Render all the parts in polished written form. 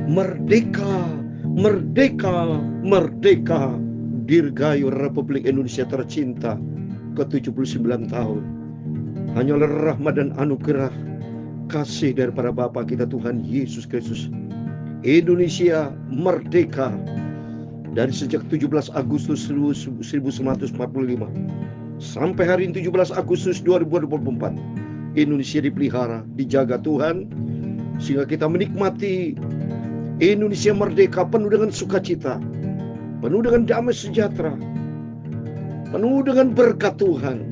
Merdeka, merdeka, merdeka. Dirgayu Republik Indonesia tercinta ke-79 tahun. Hanya oleh rahmat dan anugerah kasih daripada Bapa kita Tuhan Yesus Kristus, Indonesia merdeka. Dari sejak 17 Agustus 1945 sampai hari ini 17 Agustus 2024, Indonesia dipelihara, dijaga Tuhan, sehingga kita menikmati Indonesia merdeka penuh dengan sukacita, penuh dengan damai sejahtera, penuh dengan berkat Tuhan.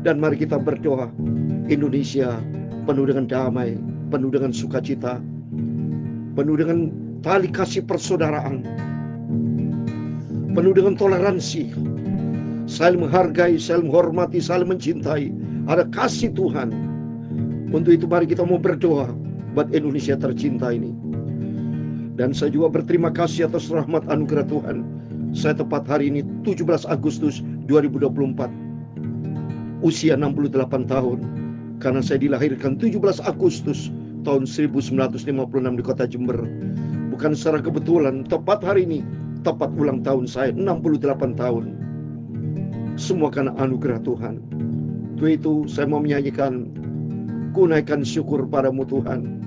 Dan mari kita berdoa, Indonesia penuh dengan damai, penuh dengan sukacita, penuh dengan tali kasih persaudaraan, penuh dengan toleransi, saling menghargai, saling menghormati, saling mencintai. Ada kasih Tuhan. Untuk itu mari kita mau berdoa buat Indonesia tercinta ini. Dan saya juga berterima kasih atas rahmat anugerah Tuhan. Saya tepat hari ini 17 Agustus 2024, usia 68 tahun. Karena saya dilahirkan 17 Agustus tahun 1956 di kota Jember. Bukan secara kebetulan, tepat hari ini, tepat ulang tahun saya 68 tahun. Semua karena anugerah Tuhan. Untuk itu saya mau menyanyikan Kunaikan Syukur Padamu Tuhan.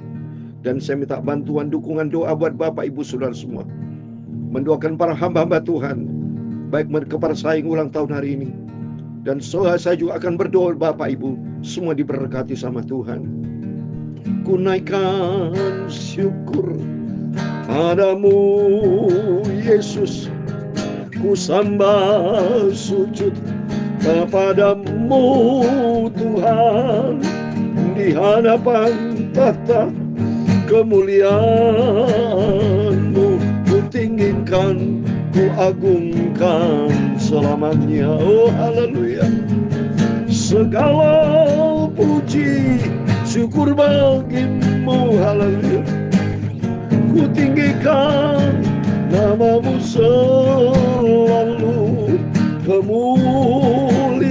Dan saya minta bantuan, dukungan, doa buat Bapak Ibu Saudara semua, mendoakan para hamba-hamba Tuhan, baik kepada saya yang ulang tahun hari ini. Dan saya juga akan berdoa Bapak Ibu semua diberkati sama Tuhan. Kunaikan syukur padamu Yesus, ku sembah sujud kepadamu Tuhan, di hadapan tahta kemuliaan-Mu, ku tinggikan, ku agungkan selamanya. Oh haleluya. Segala puji syukur bagimu, haleluya. Ku tinggikan nama-Mu selalu, kemuliaan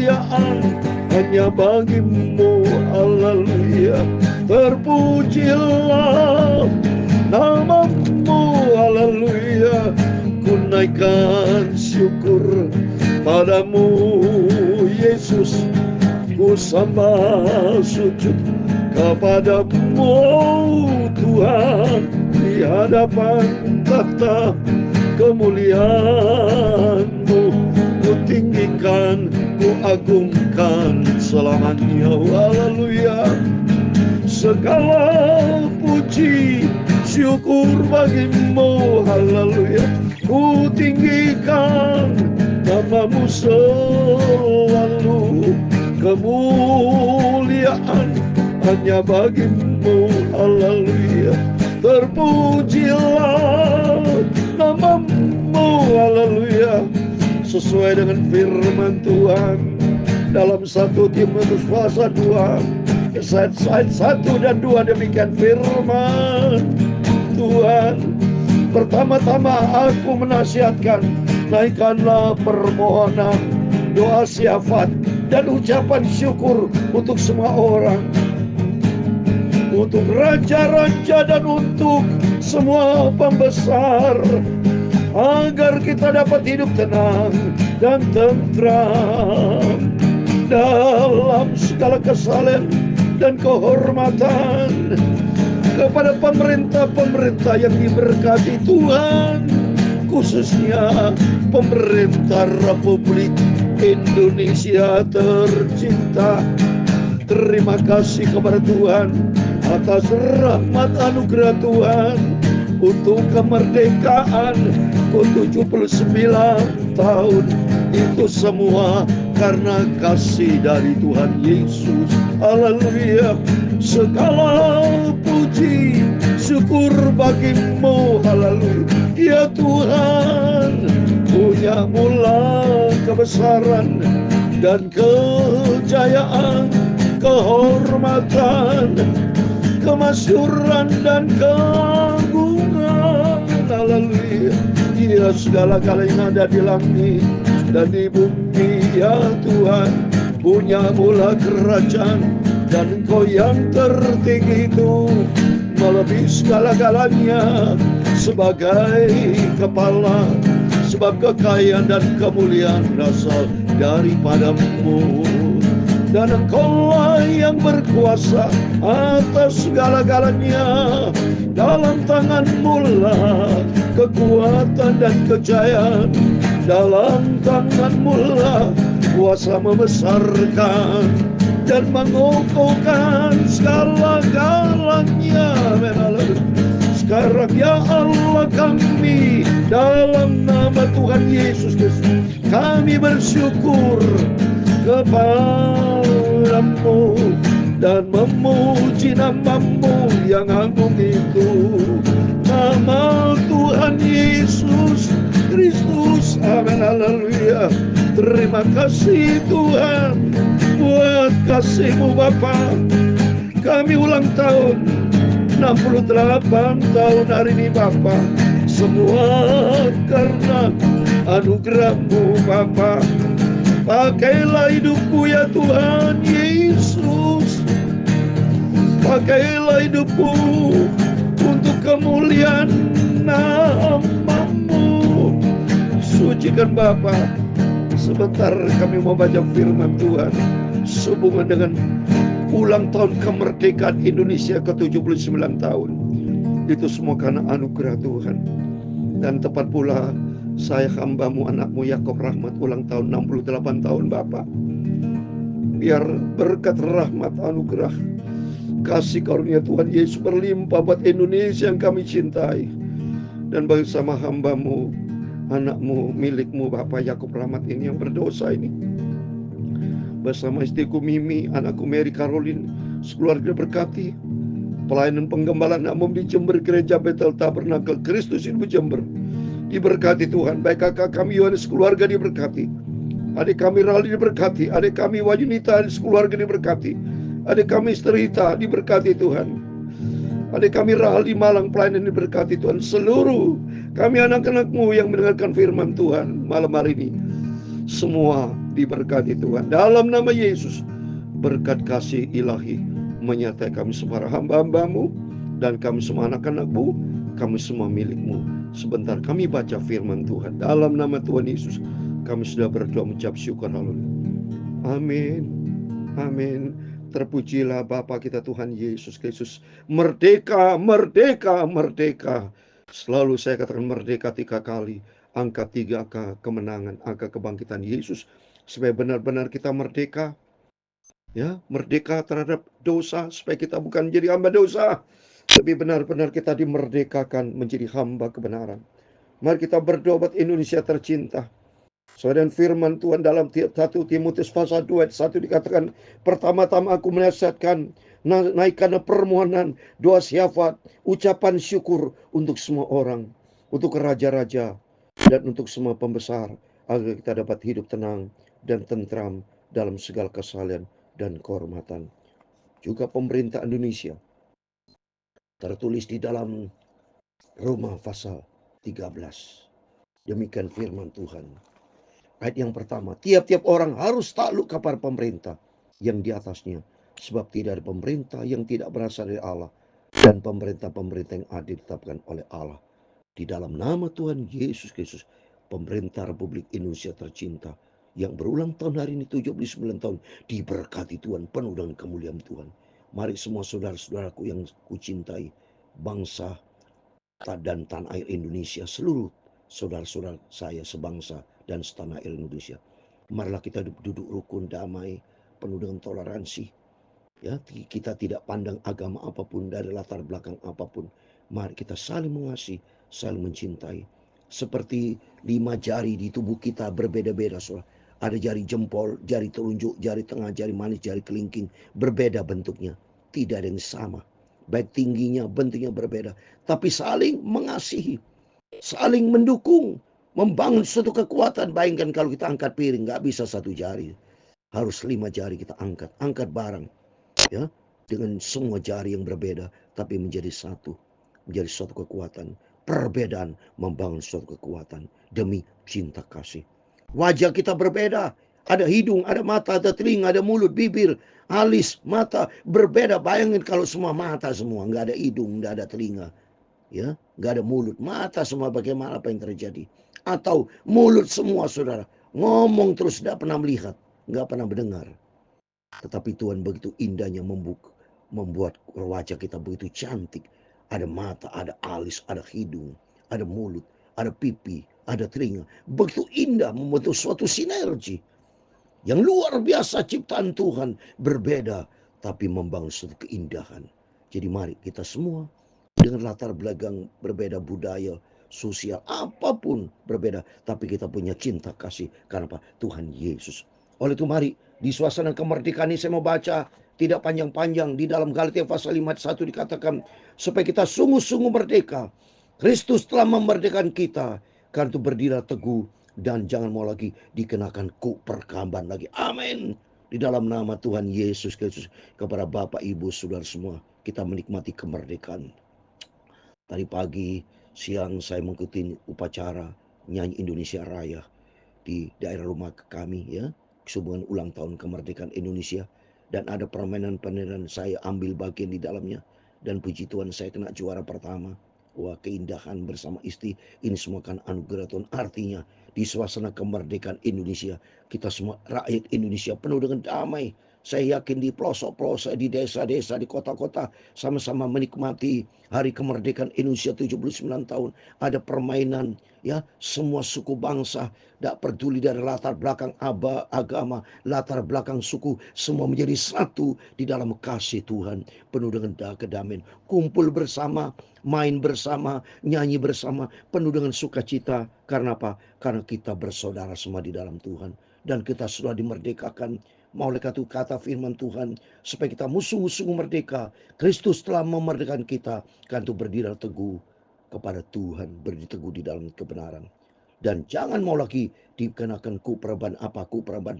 hanya bagimu, haleluya. Terpujilah nama-Mu, haleluya. Ku naikkan syukur padamu Yesus, ku sembah sujud kepadamu Tuhan, di hadapan tahta kemuliaan-Mu, ku tinggikan, ku agungkan selamanya, haleluya. Segala puji syukur bagimu, haleluya. Ku tinggikan nama-Mu selalu, kemuliaan hanya bagimu, haleluya. Terpujilah nama-Mu, haleluya. Sesuai dengan firman Tuhan dalam 1 Timotius pasal 2 ayat 1 dan 2, demikian firman Tuhan. Pertama-tama aku menasihatkan, naikkanlah permohonan, doa syafaat dan ucapan syukur untuk semua orang, untuk raja-raja dan untuk semua pembesar, agar kita dapat hidup tenang dan tentram dalam segala kesalehan dan kehormatan kepada pemerintah-pemerintah yang diberkati Tuhan, khususnya pemerintah Republik Indonesia tercinta. Terima kasih kepada Tuhan atas rahmat anugerah Tuhan untuk kemerdekaan ke-79 tahun. Itu semua karena kasih dari Tuhan Yesus, haleluya. Segala puji syukur bagimu, haleluya. Ya Tuhan, punya mula kebesaran dan kejayaan, kehormatan, kemasyuran dan keagungan, haleluya. Ya segala kala yang ada di langit dan di bumi, ya Tuhan, punya mula kerajaan, dan Engkau yang tertinggi itu melebihi segala-galanya. sebagai kepala, sebab kekayaan dan kemuliaan berasal daripadamu. Dan Engkaulah yang berkuasa atas segala-galanya. Dalam tangan-Mu lah kekuatan dan kejayaan. Dalam tangan-Mu lah kuasa membesarkan dan mengokohkan segala-galanya. Sekarang ya Allah kami, dalam nama Tuhan Yesus Kristus, kami bersyukur kepadamu dan memuji nama-Mu yang agung itu, nama Tuhan Yesus Kristus. Amin, haleluya. Terima kasih Tuhan buat kasih-Mu Bapa. Kami ulang tahun 68 tahun hari ini Bapa. Semua karena anugerah-Mu Bapa. Pakailah hidupku ya Tuhan Yesus. Pakailah hidupku untuk kemuliaan nama-Mu. Sucikan Bapa. Sebentar kami mau baca firman Tuhan sehubungan dengan ulang tahun kemerdekaan Indonesia ke-79 tahun. Itu semua karena anugerah Tuhan. Dan tepat pula saya hamba-Mu, anak-Mu Yakob Rahmat ulang tahun 68 tahun Bapa. Biar berkat rahmat anugerah kasih karunia Tuhan Yesus berlimpah buat Indonesia yang kami cintai. Dan bersama hamba-Mu, anak-Mu, milik-Mu Bapa Yakob Rahmat ini yang berdosa ini, bersama istriku Mimi, anakku Mary Caroline, sekeluarga berkati. Pelayanan penggembalaan anak-Mu di Jember, Gereja Bethel Tabernakel Kristus Hidup Jember diberkati Tuhan. Baik kakak kami Yohanes keluarga diberkati, adik kami Rali diberkati, adik kami Wajunita keluarga diberkati, adik kami Sterita diberkati Tuhan, adik kami Rahel di Malang pelayanan diberkati Tuhan. Seluruh kami anak-anak-Mu yang mendengarkan firman Tuhan malam hari ini, semua diberkati Tuhan. Dalam nama Yesus, berkat kasih ilahi menyertai kami semua hamba-hamba-Mu dan kami semua anak-anak-Mu, kami semua milik-Mu. Sebentar kami baca firman Tuhan. Dalam nama Tuhan Yesus kami sudah berdoa mengucap syukur. Haleluya. Amin. Amin. Terpujilah Bapa kita Tuhan Yesus Kristus. Merdeka, merdeka, merdeka. Selalu saya katakan merdeka 3 kali. Angka 3, angka kemenangan, angka kebangkitan Yesus. Supaya benar-benar kita merdeka. Ya, merdeka terhadap dosa. Supaya kita bukan menjadi hamba dosa, tapi benar-benar kita dimerdekakan menjadi hamba kebenaran. Mari kita berdoa buat Indonesia tercinta. Sesuai dengan firman Tuhan dalam 1 Timotius pasal 2 ayat 1 dikatakan, pertama-tama aku menasihatkan naikkan permohonan, doa syafaat, ucapan syukur untuk semua orang, untuk raja-raja dan untuk semua pembesar, agar kita dapat hidup tenang dan tentram dalam segala kesalahan dan kehormatan. Juga pemerintah Indonesia, tertulis di dalam Roma pasal 13. Demikian firman Tuhan. Ayat yang pertama, tiap-tiap orang harus takluk kepada pemerintah yang di atasnya, sebab tidak ada pemerintah yang tidak berasal dari Allah, dan pemerintah-pemerintah yang adil ditetapkan oleh Allah. Di dalam nama Tuhan Yesus Kristus, pemerintah Republik Indonesia tercinta yang berulang tahun hari ini 79 tahun, diberkati Tuhan, penuh dengan kemuliaan Tuhan. Mari semua saudara-saudaraku yang kucintai, bangsa dan tanah air Indonesia, seluruh saudara-saudara saya sebangsa dan setanah air Indonesia, marilah kita duduk rukun damai, penuh dengan toleransi. Ya, kita tidak pandang agama apapun, dari latar belakang apapun. Mari kita saling mengasihi, saling mencintai. Seperti 5 jari di tubuh kita berbeda-beda, saudara. Ada jari jempol, jari telunjuk, jari tengah, jari manis, jari kelingking, berbeda bentuknya. Tidak ada yang sama. Baik tingginya, bentuknya berbeda. Tapi saling mengasihi, saling mendukung, membangun suatu kekuatan. Bayangkan kalau kita angkat piring, nggak bisa 1 jari. Harus 5 jari kita angkat. Angkat barang, ya, dengan semua jari yang berbeda, tapi menjadi satu. Menjadi suatu kekuatan. Perbedaan membangun suatu kekuatan demi cinta kasih. Wajah kita berbeda. Ada hidung, ada mata, ada telinga, ada mulut, bibir, alis, mata. Berbeda. Bayangin kalau semua mata semua. Nggak ada hidung, nggak ada telinga. Ya, nggak ada mulut, mata semua bagaimana apa yang terjadi. Atau mulut semua saudara, ngomong terus tidak pernah melihat, nggak pernah mendengar. Tetapi Tuhan begitu indahnya membuat wajah kita begitu cantik. Ada mata, ada alis, ada hidung, ada mulut, ada pipi, ada telinga. Begitu indah membentuk suatu sinergi yang luar biasa ciptaan Tuhan, berbeda tapi membangun suatu keindahan. Jadi mari kita semua dengan latar belakang berbeda, budaya, sosial, apapun berbeda, tapi kita punya cinta kasih karena apa? Tuhan Yesus. Oleh itu mari di suasana kemerdekaan ini saya mau baca tidak panjang-panjang. Di dalam Galatia pasal 5 ayat 1 dikatakan supaya kita sungguh-sungguh merdeka. Kristus telah memerdekakan kita, karena itu berdirilah teguh dan jangan mau lagi dikenakan perkamban lagi. Amin. Di dalam nama Tuhan Yesus Kristus, kepada Bapak, Ibu, Saudara semua, kita menikmati kemerdekaan. Tadi pagi, siang saya mengikuti upacara nyanyi Indonesia Raya di daerah rumah kami, ya, sehubungan ulang tahun kemerdekaan Indonesia, dan ada permainan-permainan saya ambil bagian di dalamnya, dan puji Tuhan saya kena juara pertama. Wah, keindahan bersama istri, ini semua kan anugerah Tuhan. Artinya di suasana kemerdekaan Indonesia, kita semua rakyat Indonesia penuh dengan damai. Saya yakin di pelosok-pelosok, di desa-desa, di kota-kota, sama-sama menikmati hari kemerdekaan Indonesia 79 tahun. Ada permainan, ya, semua suku bangsa, tidak peduli dari latar belakang agama, latar belakang suku, semua menjadi satu di dalam kasih Tuhan, penuh dengan kedamaian. Kumpul bersama, main bersama, nyanyi bersama, penuh dengan sukacita. Karena apa? Karena kita bersaudara semua di dalam Tuhan, dan kita sudah dimerdekakan. Oleh kata firman Tuhan, supaya kita sungguh-sungguh merdeka. Kristus telah memerdekakan kita, kan itu berdiri teguh kepada Tuhan, berdiri teguh di dalam kebenaran. Dan jangan mau lagi dikenakan kuperban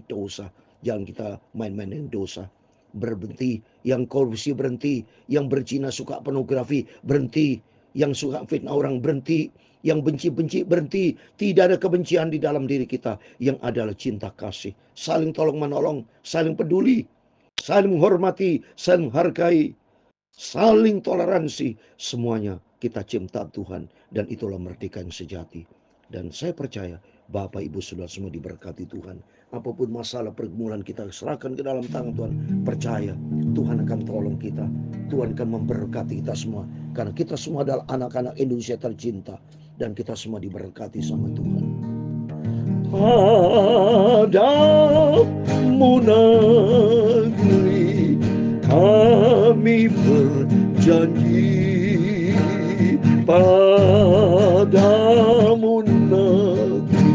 dosa. Jangan kita main-main dengan dosa. Berhenti, yang korupsi berhenti, yang berzina suka pornografi berhenti, yang suka fitnah orang berhenti, yang benci-benci berhenti. Tidak ada kebencian di dalam diri kita, yang adalah cinta kasih, saling tolong menolong, saling peduli, saling menghormati, saling menghargai, saling toleransi. Semuanya kita cinta Tuhan, dan itulah merdeka yang sejati. Dan saya percaya Bapak, Ibu, Saudara semua diberkati Tuhan. Apapun masalah pergumulan kita serahkan ke dalam tangan Tuhan. Percaya Tuhan akan tolong kita, Tuhan akan memberkati kita semua, karena kita semua adalah anak-anak Indonesia tercinta, dan kita semua diberkati sama Tuhan. Padamu negeri kami berjanji, padamu negeri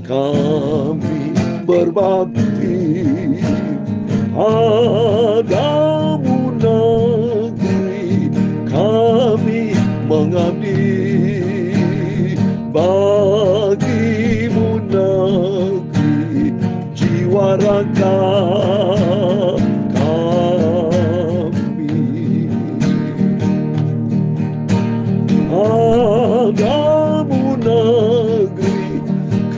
kami berbakti, padamu negeri kami mengabdi, bagimu negeri jiwa raga kami. Padamu negeri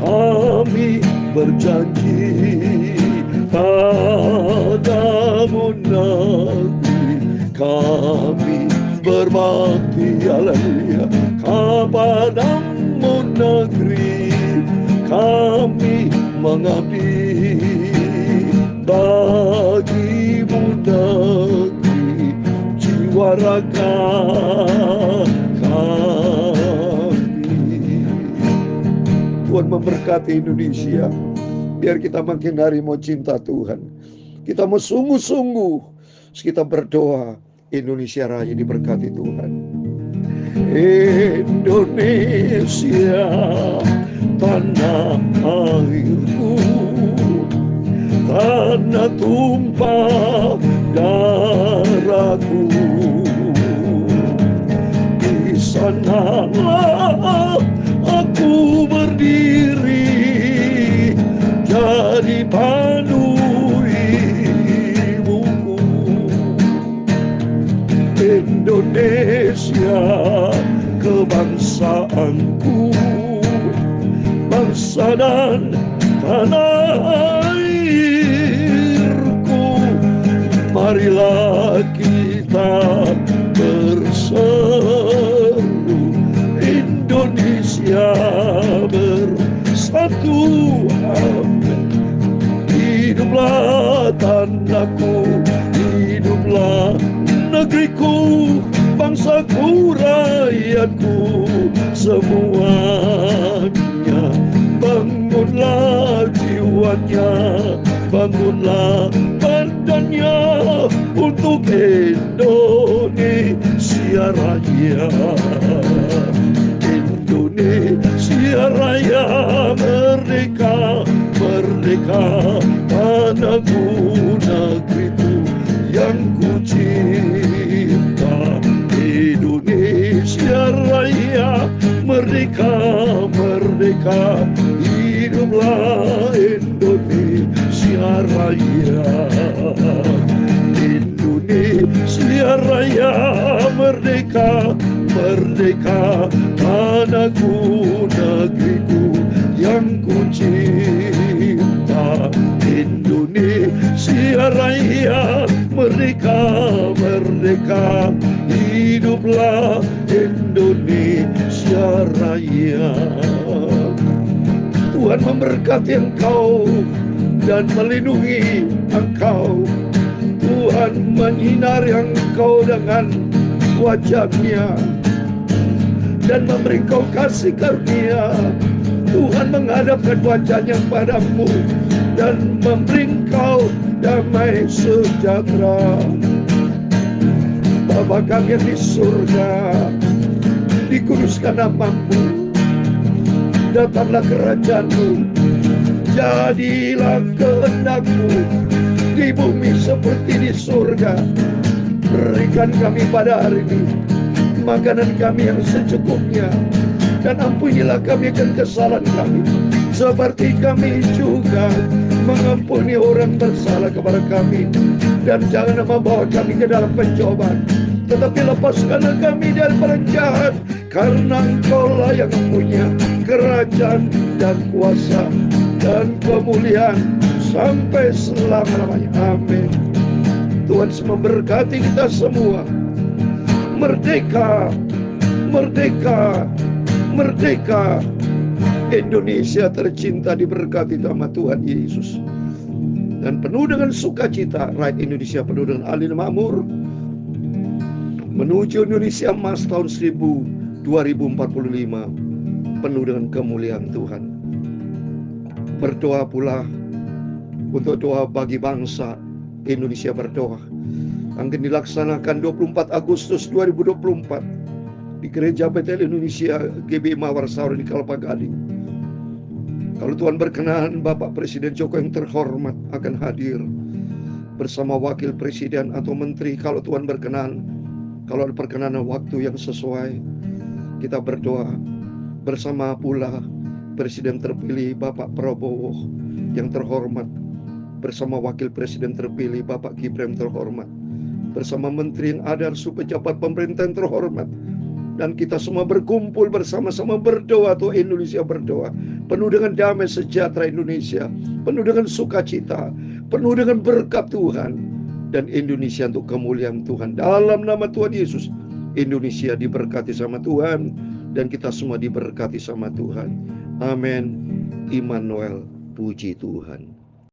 kami berjanji, padamu negeri kami berbakti, haleluya. Kepadamu negeri kami mengabdi, bagimu negeri jiwa raga kami. Tuhan memberkati Indonesia. Biar kita makin hari mau cinta Tuhan, kita mau sungguh-sungguh, kita berdoa Indonesia Raya diberkati Tuhan. Indonesia tanah airku, tanah tumpah darahku, di sanalah aku berdiri, jadi pandu ibuku. Indonesia kebangsaanku, bangsa dan tanah airku. Marilah kita berseru, bangsaku, rakyatku semuanya. Bangunlah jiwanya, bangunlah badannya untuk Indonesia Raya. Indonesia Raya merdeka, merdeka, tanahku, negeriku yang ku cinta. Indonesia Raya merdeka, merdeka, hiduplah Indonesia Raya. Indonesia Raya merdeka, merdeka, tanahku, negeriku yang ku cinta. Indonesia Raya merdeka, merdeka, hiduplah Indonesia Raya. Tuhan memberkati engkau dan melindungi engkau. Tuhan menyinari engkau dengan wajah-Nya dan memberi engkau kasih karunia. Tuhan menghadapkan wajah-Nya padamu dan memberi engkau damai sejahtera. Bapa kami yang di surga, dikuduskan namamu, datanglah kerajaan-Mu, jadilah kehendak-Mu di bumi seperti di surga. Berikan kami pada hari ini makanan kami yang secukupnya, dan ampunilah kami akan kesalahan kami, seperti kami juga mengampuni orang bersalah kepada kami. Dan jangan membawa kami ke dalam pencobaan, tetapi lepaskanlah kami daripada jahat, karena Engkau-lah yang punya kerajaan dan kuasa dan kemuliaan sampai selama-lamanya. Amin. Tuhan memberkati kita semua. Merdeka, merdeka, merdeka. Indonesia tercinta diberkati nama Tuhan Yesus. Dan penuh dengan sukacita, rakyat Indonesia penuh dengan adil dan makmur, menuju Indonesia emas tahun 2045, penuh dengan kemuliaan Tuhan. Berdoa pula untuk doa bagi bangsa Indonesia, berdoa akan dilaksanakan 24 Agustus 2024 di Gereja Betel Indonesia GBI Mawar Sauri di Kelapa Gading. Kalau Tuhan berkenan, Bapak Presiden Joko yang terhormat akan hadir bersama Wakil Presiden atau Menteri. Kalau Tuhan berkenan, kalau ada perkenanan waktu yang sesuai, kita berdoa bersama pula Presiden terpilih Bapak Prabowo yang terhormat, bersama Wakil Presiden terpilih Bapak Gibran terhormat, bersama Menteri yang ada, pejabat pemerintahan terhormat. Dan kita semua berkumpul bersama-sama berdoa. Tuhan Indonesia berdoa penuh dengan damai sejahtera Indonesia, penuh dengan sukacita, penuh dengan berkat Tuhan, dan Indonesia untuk kemuliaan Tuhan. Dalam nama Tuhan Yesus, Indonesia diberkati sama Tuhan, dan kita semua diberkati sama Tuhan. Amin. Immanuel, puji Tuhan.